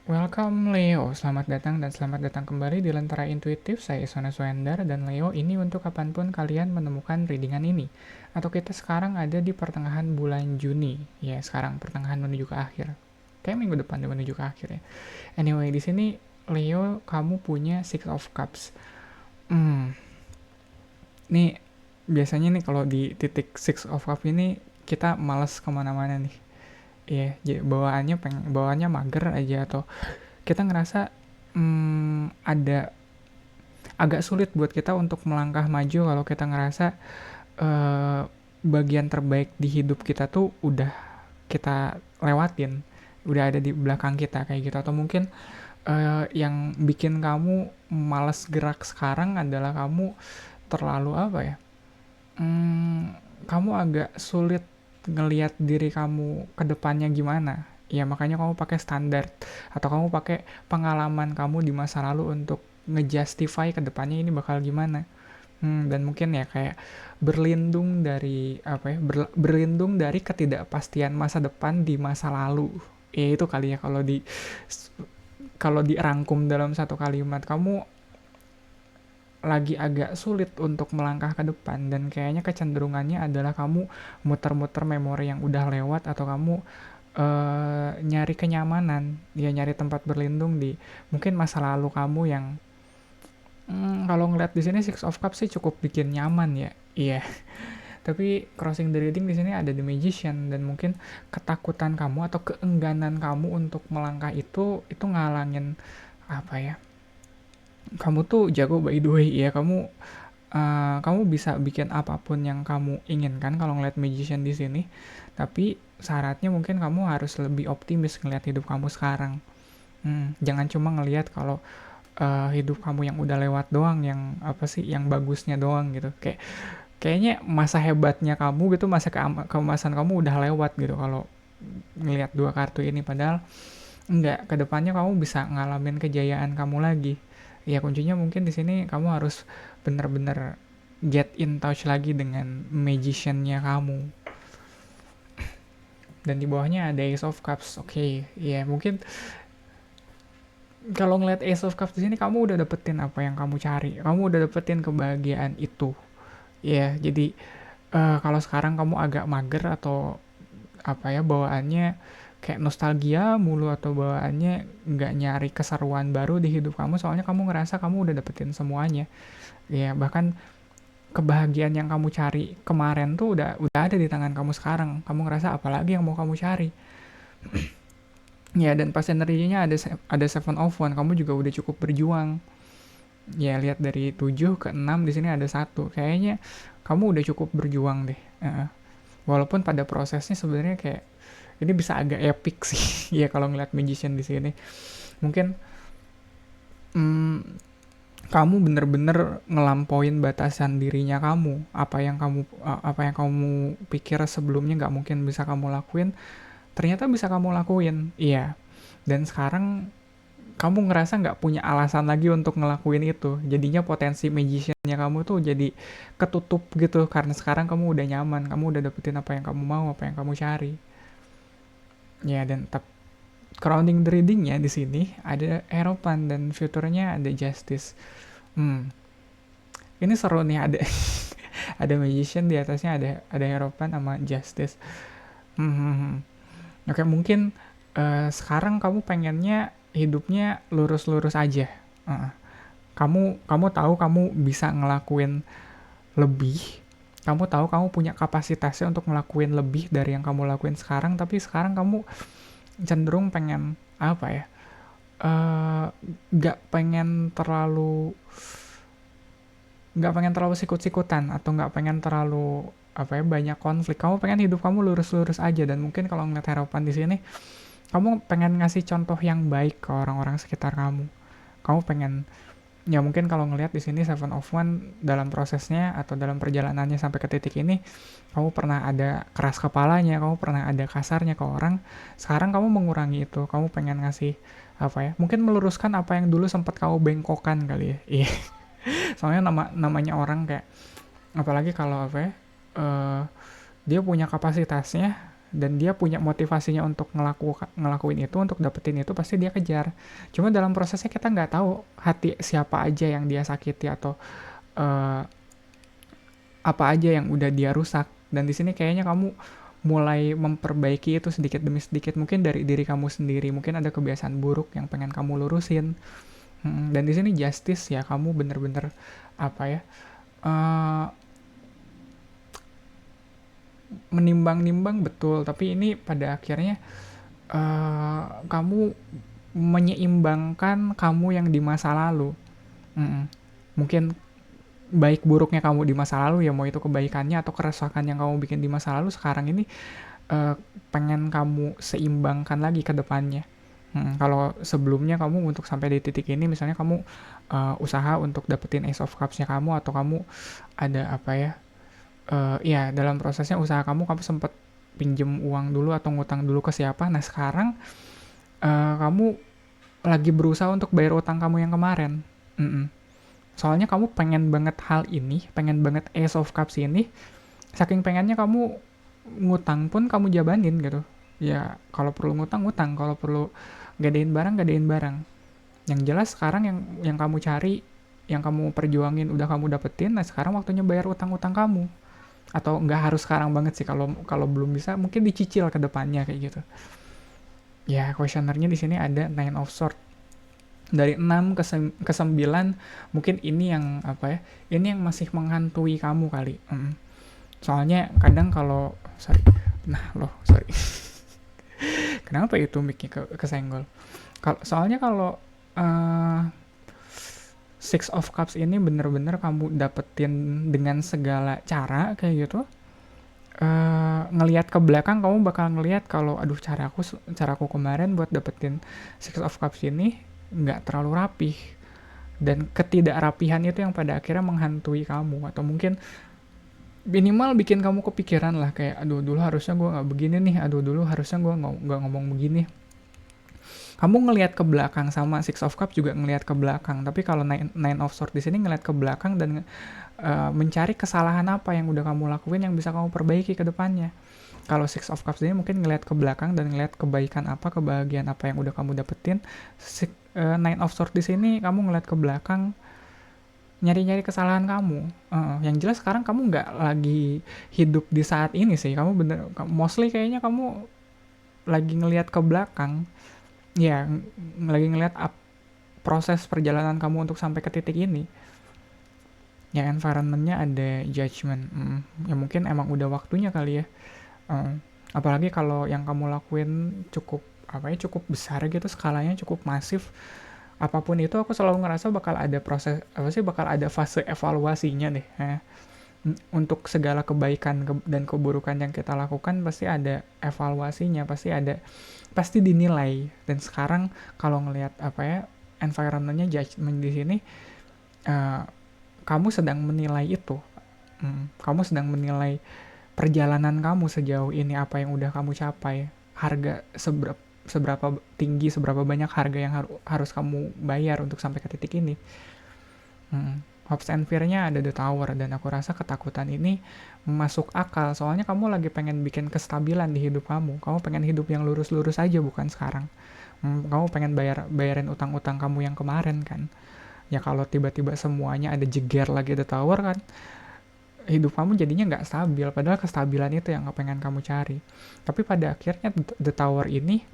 Welcome Leo, selamat datang dan selamat datang kembali di Lentera Intuitif. Saya Sona Suendar dan Leo ini untuk kapanpun kalian menemukan readingan ini. Atau kita sekarang ada di pertengahan bulan Juni. Ya, sekarang pertengahan menuju ke akhir. Kayak minggu depan udah menuju ke akhir ya. Anyway, di sini Leo kamu punya Six of Cups. Nih biasanya nih kalau di titik Six of Cups ini kita males kemana-mana nih. Iya, bawaannya mager aja atau kita ngerasa ada agak sulit buat kita untuk melangkah maju kalau kita ngerasa eh, bagian terbaik di hidup kita tuh udah kita lewatin, udah ada di belakang kita kayak gitu. Atau mungkin yang bikin kamu malas gerak sekarang adalah kamu terlalu apa ya, kamu agak sulit ngelihat diri kamu ke depannya gimana. Ya makanya kamu pakai standar atau kamu pakai pengalaman kamu di masa lalu untuk ngejustify ke depannya ini bakal gimana. Dan mungkin ya kayak berlindung dari apa ya, berlindung dari ketidakpastian masa depan di masa lalu. Ya itu kali ya kalau dirangkum dalam satu kalimat, kamu lagi agak sulit untuk melangkah ke depan dan kayaknya kecenderungannya adalah kamu muter-muter memori yang udah lewat atau kamu nyari kenyamanan, ya nyari tempat berlindung di mungkin masa lalu kamu yang kalau ngeliat di sini Six of Cups sih cukup bikin nyaman ya. Iya. Tapi crossing the reading di sini ada the Magician dan mungkin ketakutan kamu atau keengganan kamu untuk melangkah itu ngalangin apa ya? Kamu tuh jago by the way ya, kamu bisa bikin apapun yang kamu inginkan kalau ngeliat Magician di sini. Tapi syaratnya mungkin kamu harus lebih optimis ngeliat hidup kamu sekarang. Jangan cuma ngeliat kalau hidup kamu yang udah lewat doang, yang apa sih, yang bagusnya doang gitu. Kayaknya masa hebatnya kamu gitu, masa keemasan kamu udah lewat gitu kalau ngelihat dua kartu ini. Padahal enggak, kedepannya kamu bisa ngalamin kejayaan kamu lagi. Ya kuncinya mungkin di sini kamu harus bener-bener get in touch lagi dengan magician-nya kamu. Dan di bawahnya ada Ace of Cups. Oke, ya mungkin kalau ngeliat Ace of Cups di sini kamu udah dapetin apa yang kamu cari. Kamu udah dapetin kebahagiaan itu. Ya, jadi kalau sekarang kamu agak mager atau apa ya, bawaannya kayak nostalgia mulu atau bawaannya nggak nyari keseruan baru di hidup kamu, soalnya kamu ngerasa kamu udah dapetin semuanya. Ya, bahkan kebahagiaan yang kamu cari kemarin tuh udah ada di tangan kamu sekarang. Kamu ngerasa apalagi yang mau kamu cari. Ya, dan pas energinya ada Seven of One, kamu juga udah cukup berjuang. Ya, lihat dari 7 ke 6 di sini ada satu. Kayaknya kamu udah cukup berjuang deh. Walaupun pada prosesnya sebenarnya kayak ini bisa agak epic sih. Ya kalau ngeliat Magician di sini. Mungkin kamu bener-bener ngelampauin batasan dirinya kamu. Apa yang kamu pikir sebelumnya nggak mungkin bisa kamu lakuin, ternyata bisa kamu lakuin. Iya. Dan sekarang kamu ngerasa nggak punya alasan lagi untuk ngelakuin itu. Jadinya potensi magician-nya kamu tuh jadi ketutup gitu. Karena sekarang kamu udah nyaman. Kamu udah dapetin apa yang kamu mau, apa yang kamu cari. Ya, dan crowning the reading-nya di sini ada Hierophant dan future-nya ada Justice. Ini seru nih, ada ada magician, di atasnya ada Hierophant sama Justice. Oke, mungkin sekarang kamu pengennya hidupnya lurus-lurus aja. Kamu tahu kamu bisa ngelakuin lebih. Kamu tahu kamu punya kapasitasnya untuk ngelakuin lebih dari yang kamu lakuin sekarang, tapi sekarang kamu cenderung pengen apa ya? Gak pengen terlalu sikut-sikutan atau nggak pengen terlalu apa ya, banyak konflik. Kamu pengen hidup kamu lurus-lurus aja. Dan mungkin kalau ngeliat harapan di sini, kamu pengen ngasih contoh yang baik ke orang-orang sekitar kamu. Kamu pengen, ya mungkin kalau ngelihat di sini Seven of One dalam prosesnya atau dalam perjalanannya sampai ke titik ini, kamu pernah ada keras kepalanya, kamu pernah ada kasarnya ke orang. Sekarang kamu mengurangi itu, kamu pengen ngasih apa ya? Mungkin meluruskan apa yang dulu sempat kamu bengkokkan kali ya. Iya. Soalnya namanya orang kayak, apalagi kalau apa ya, dia punya kapasitasnya, dan dia punya motivasinya untuk ngelakuin itu, untuk dapetin itu, pasti dia kejar. Cuma dalam prosesnya kita nggak tahu hati siapa aja yang dia sakiti, atau uh, apa aja yang udah dia rusak. Dan di sini kayaknya kamu mulai memperbaiki itu sedikit demi sedikit, mungkin dari diri kamu sendiri, mungkin ada kebiasaan buruk yang pengen kamu lurusin. Dan di sini justice ya, kamu bener-bener apa ya, uh, menimbang-nimbang betul, tapi ini pada akhirnya kamu menyeimbangkan kamu yang di masa lalu. Mungkin baik buruknya kamu di masa lalu ya, mau itu kebaikannya atau kerusakan yang kamu bikin di masa lalu, sekarang ini pengen kamu seimbangkan lagi ke depannya. Kalau sebelumnya kamu untuk sampai di titik ini, misalnya kamu usaha untuk dapetin Ace of Cups-nya kamu, atau kamu ada apa ya, ya dalam prosesnya usaha kamu sempet pinjem uang dulu atau ngutang dulu ke siapa. Nah sekarang kamu lagi berusaha untuk bayar utang kamu yang kemarin. Soalnya kamu pengen banget hal ini, pengen banget Ace of Cups ini, saking pengennya kamu ngutang pun kamu jabanin gitu. Ya kalau perlu ngutang, kalau perlu gadein barang. Yang jelas sekarang yang kamu cari, yang kamu perjuangin udah kamu dapetin. Nah sekarang waktunya bayar utang-utang kamu. Atau nggak harus sekarang banget sih, kalau belum bisa mungkin dicicil ke depannya kayak gitu. Ya questionernya di sini ada Nine of Swords. Dari 6 ke 9, mungkin ini yang apa ya, ini yang masih menghantui kamu kali. Soalnya kadang kalau sorry kenapa itu mic-nya kesenggol. Soalnya kalau Six of Cups ini bener-bener kamu dapetin dengan segala cara kayak gitu. Ngelihat ke belakang kamu bakal ngelihat kalau aduh, caraku kemarin buat dapetin Six of Cups ini nggak terlalu rapih, dan ketidakrapihan itu yang pada akhirnya menghantui kamu, atau mungkin minimal bikin kamu kepikiran lah, kayak aduh dulu harusnya gue nggak begini nih, aduh dulu harusnya gue nggak ngomong begini. Kamu ngelihat ke belakang, sama Six of Cups juga ngelihat ke belakang, tapi kalau Nine of Swords di sini ngelihat ke belakang dan mencari kesalahan apa yang udah kamu lakuin yang bisa kamu perbaiki ke depannya. Kalau Six of Cups ini mungkin ngelihat ke belakang dan ngelihat kebaikan apa, kebahagiaan apa yang udah kamu dapetin. Nine of Swords di sini kamu ngelihat ke belakang, nyari-nyari kesalahan kamu. Yang jelas sekarang kamu nggak lagi hidup di saat ini sih. Kamu mostly kayaknya kamu lagi ngelihat ke belakang. Ya, lagi ngelihat proses perjalanan kamu untuk sampai ke titik ini. Ya, environment-nya ada judgment. Ya mungkin emang udah waktunya kali ya. Apalagi kalau yang kamu lakuin cukup besar gitu, skalanya cukup masif. Apapun itu aku selalu ngerasa bakal ada bakal ada fase evaluasinya deh. Untuk segala kebaikan dan keburukan yang kita lakukan pasti ada evaluasinya, pasti dinilai. Dan sekarang kalau ngelihat environment-nya, judgment di sini, kamu sedang menilai itu. Kamu sedang menilai perjalanan kamu sejauh ini, apa yang udah kamu capai, harga seberapa tinggi, seberapa banyak harga yang harus kamu bayar untuk sampai ke titik ini. Hopes and fear-nya ada The Tower, dan aku rasa ketakutan ini masuk akal, soalnya kamu lagi pengen bikin kestabilan di hidup kamu. Kamu pengen hidup yang lurus-lurus aja, bukan sekarang. Kamu pengen bayarin utang-utang kamu yang kemarin kan. Ya kalau tiba-tiba semuanya ada jeger lagi The Tower kan, hidup kamu jadinya nggak stabil, padahal kestabilan itu yang pengen kamu cari. Tapi pada akhirnya The Tower ini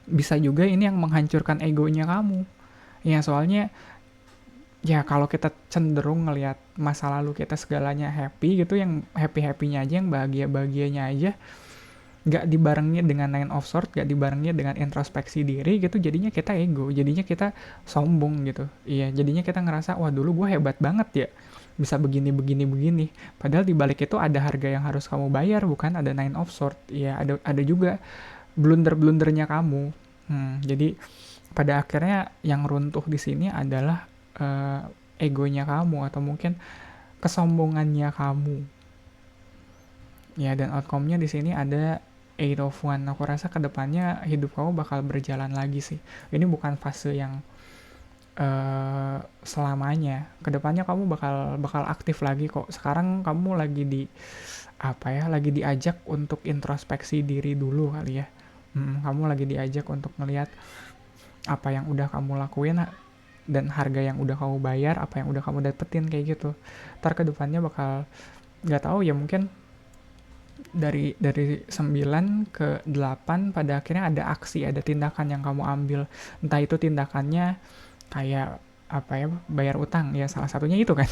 bisa juga ini yang menghancurkan egonya kamu. Ya soalnya ya kalau kita cenderung ngelihat masa lalu kita segalanya happy gitu, yang happy-happynya aja, yang bahagia-bahagianya aja, gak dibarengnya dengan Nine of Swords, gak dibarengnya dengan introspeksi diri gitu, jadinya kita ego, jadinya kita sombong gitu. Iya, jadinya kita ngerasa, wah dulu gue hebat banget ya, bisa begini. Padahal di balik itu ada harga yang harus kamu bayar, bukan ada Nine of Swords. Iya, ada juga blunder-blundernya kamu. Jadi pada akhirnya yang runtuh di sini adalah egonya kamu, atau mungkin kesombongannya kamu. Ya, dan outcome-nya di sini ada Eight of Wands. Aku rasa kedepannya hidup kamu bakal berjalan lagi sih. Ini bukan fase yang selamanya. Kedepannya kamu bakal aktif lagi kok. Sekarang kamu lagi lagi diajak untuk introspeksi diri dulu kali ya. Kamu lagi diajak untuk ngelihat apa yang udah kamu lakuin dan harga yang udah kamu bayar, apa yang udah kamu dapetin kayak gitu. Ntar kedepannya bakal nggak tahu ya, mungkin dari 9 ke 8 pada akhirnya ada aksi, ada tindakan yang kamu ambil. Entah itu tindakannya kayak bayar utang ya, salah satunya itu kan.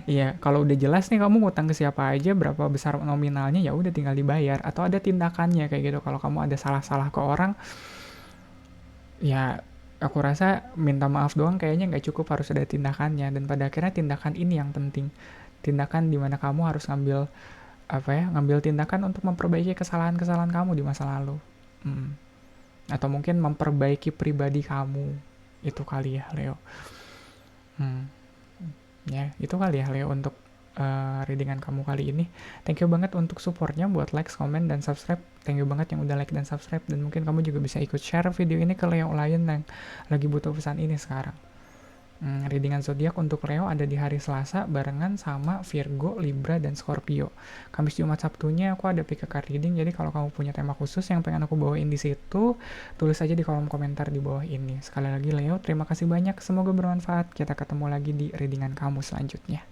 Iya, kalau udah jelas nih kamu ngutang ke siapa aja, berapa besar nominalnya, ya udah tinggal dibayar. Atau ada tindakannya kayak gitu. Kalau kamu ada salah-salah ke orang, ya aku rasa minta maaf doang kayaknya nggak cukup, harus ada tindakannya. Dan pada akhirnya tindakan ini yang penting. Tindakan dimana kamu harus ngambil tindakan untuk memperbaiki kesalahan-kesalahan kamu di masa lalu. Atau mungkin memperbaiki pribadi kamu. Itu kali ya, Leo. Ya, itu kali ya, Leo, untuk readingan kamu kali ini. Thank you banget untuk supportnya, buat like, comment, dan subscribe. Thank you banget yang udah like dan subscribe. Dan mungkin kamu juga bisa ikut share video ini ke Leo lain yang lagi butuh pesan ini sekarang. Readingan zodiak untuk Leo ada di hari Selasa barengan sama Virgo, Libra, dan Scorpio. Kamis, Jumat, Sabtunya aku ada pick a card reading. Jadi kalau kamu punya tema khusus yang pengen aku bawain di situ, tulis aja di kolom komentar di bawah ini. Sekali lagi Leo, terima kasih banyak. Semoga bermanfaat. Kita ketemu lagi di readingan kamu selanjutnya.